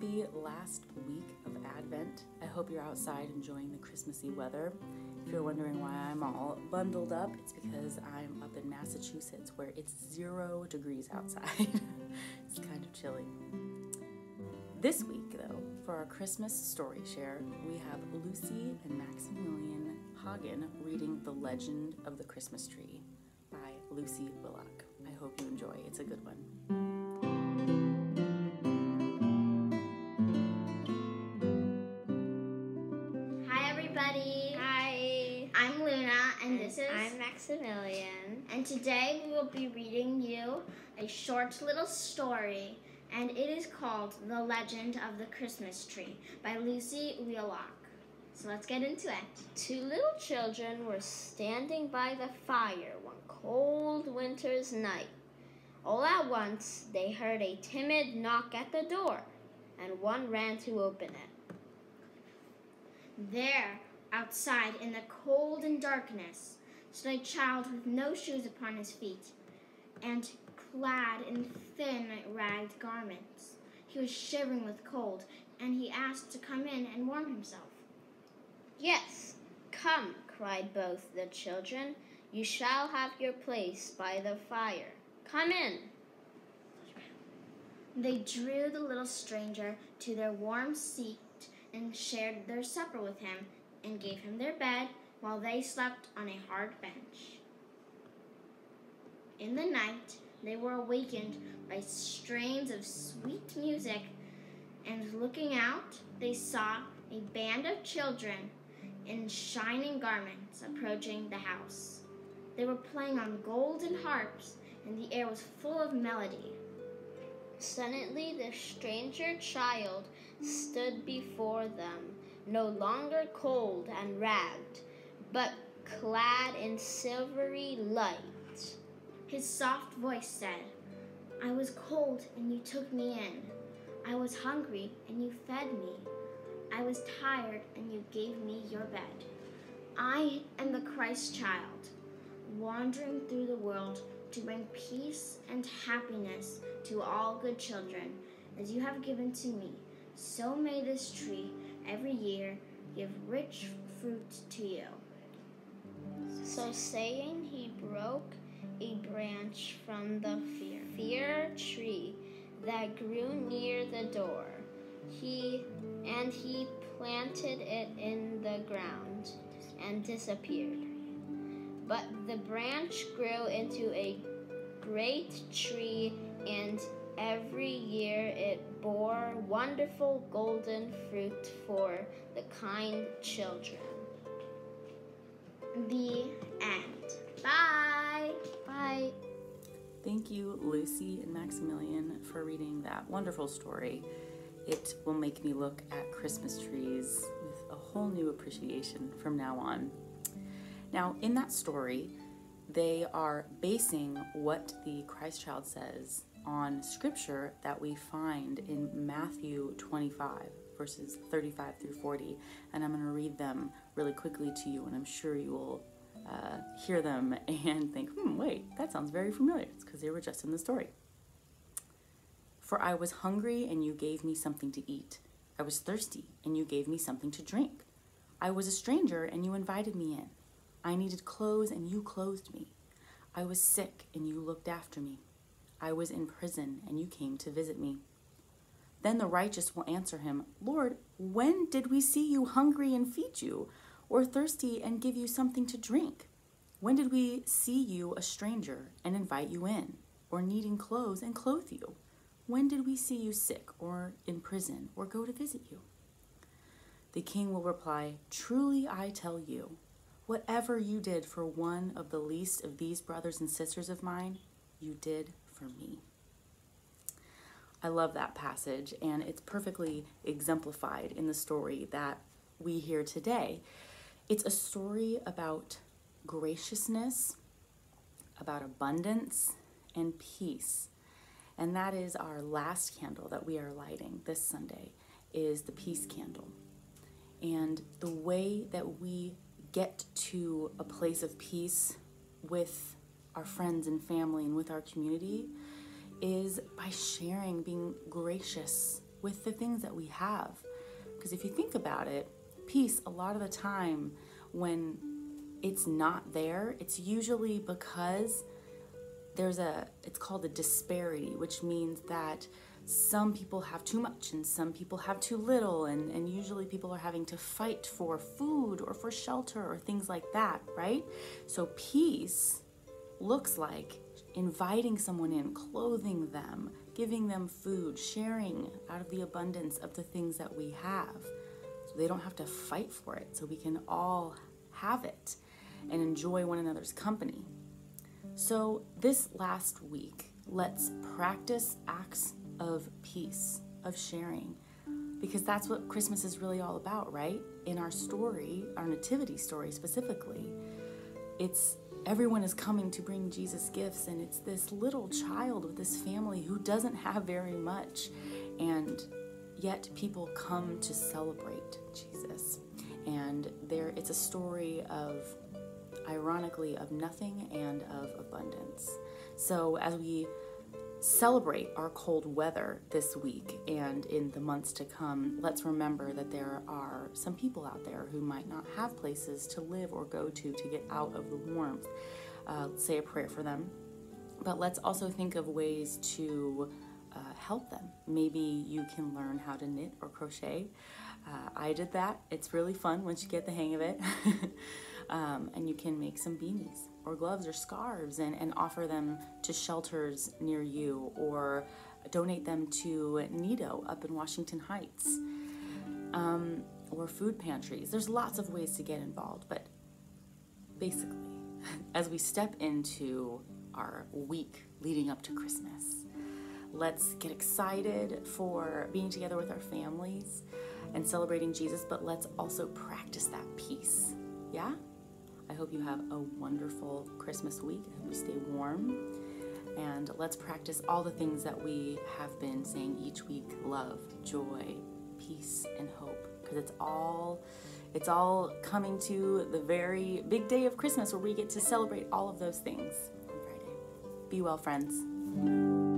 the last week of Advent. I hope you're outside enjoying the Christmassy weather. If you're wondering why I'm all bundled up, it's because I'm up in Massachusetts where it's 0 degrees outside. It's kind of chilly. This week, though, for our Christmas story share, we have Lucy and Maximilian Hagen reading The Legend of the Christmas Tree by Lucy Willock. I hope you enjoy. It's a good one. Hi everybody. Hi. I'm Luna and this is I'm Maximilian. And today we will be reading you a short little story, and it is called The Legend of the Christmas Tree by Lucy Willock. So let's get into it. Two little children were standing by the fire one cold winter's night. All at once they heard a timid knock at the door, and one ran to open it. There, outside in the cold and darkness, stood a child with no shoes upon his feet and clad in thin, ragged garments. He was shivering with cold, and he asked to come in and warm himself. Yes, come, cried both the children. You shall have your place by the fire. Come in. They drew the little stranger to their warm seat and shared their supper with him and gave him their bed while they slept on a hard bench. In the night, they were awakened by strains of sweet music, and looking out, they saw a band of children in shining garments approaching the house. They were playing on golden harps, and the air was full of melody. Suddenly the stranger child stood before them, no longer cold and ragged, but clad in silvery light. His soft voice said, I was cold and you took me in. I was hungry and you fed me. I was tired and you gave me your bed. I am the Christ child, wandering through the world to bring peace and happiness to all good children, as you have given to me. So may this tree every year give rich fruit to you. So saying, he broke a branch from the fir tree that grew near the door. He planted it in the ground and disappeared. But the branch grew into a great tree, and every year it bore wonderful golden fruit for the kind children. The end. Bye. Bye. Thank you, Lucy and Maximilian, for reading that wonderful story. It will make me look at Christmas trees with a whole new appreciation from now on. Now, in that story, they are basing what the Christ child says on scripture that we find in Matthew 25, verses 35 through 40. And I'm going to read them really quickly to you, and I'm sure you will hear them and think, wait, that sounds very familiar. It's because they were just in the story. For I was hungry, and you gave me something to eat. I was thirsty, and you gave me something to drink. I was a stranger, and you invited me in. I needed clothes, and you clothed me. I was sick, and you looked after me. I was in prison, and you came to visit me. Then the righteous will answer him, Lord, when did we see you hungry and feed you, or thirsty and give you something to drink? When did we see you a stranger and invite you in, or needing clothes and clothe you? When did we see you sick or in prison or go to visit you? The king will reply, Truly I tell you, whatever you did for one of the least of these brothers and sisters of mine, you did for me. I love that passage, and it's perfectly exemplified in the story that we hear today. It's a story about graciousness, about abundance, and peace. And that is our last candle that we are lighting this Sunday, is the peace candle. And the way that we get to a place of peace with our friends and family and with our community is by sharing, being gracious with the things that we have. Because if you think about it, peace, a lot of the time when it's not there, it's usually because it's called a disparity, which means that some people have too much and some people have too little, and usually people are having to fight for food or for shelter or things like that, right? So peace looks like inviting someone in, clothing them, giving them food, sharing out of the abundance of the things that we have. So they don't have to fight for it, so we can all have it and enjoy one another's company. So this last week, let's practice acts of peace, of sharing, because that's what Christmas is really all about, right? In our story, our nativity story specifically, it's everyone is coming to bring Jesus gifts, and it's this little child with this family who doesn't have very much, and yet people come to celebrate Jesus. And it's a story of, ironically, of nothing and of abundance. So as we celebrate our cold weather this week and in the months to come, let's remember that there are some people out there who might not have places to live or go to get out of the warmth. Let's say a prayer for them. But let's also think of ways to help them. Maybe you can learn how to knit or crochet. I did that. It's really fun once you get the hang of it. And you can make some beanies or gloves or scarves and offer them to shelters near you, or donate them to Nido up in Washington Heights, or food pantries. There's lots of ways to get involved, but basically, as we step into our week leading up to Christmas, let's get excited for being together with our families and celebrating Jesus, but let's also practice that peace. Yeah? I hope you have a wonderful Christmas week. I hope you stay warm. And let's practice all the things that we have been saying each week: love, joy, peace, and hope. Because it's all coming to the very big day of Christmas where we get to celebrate all of those things on Friday. Be well, friends.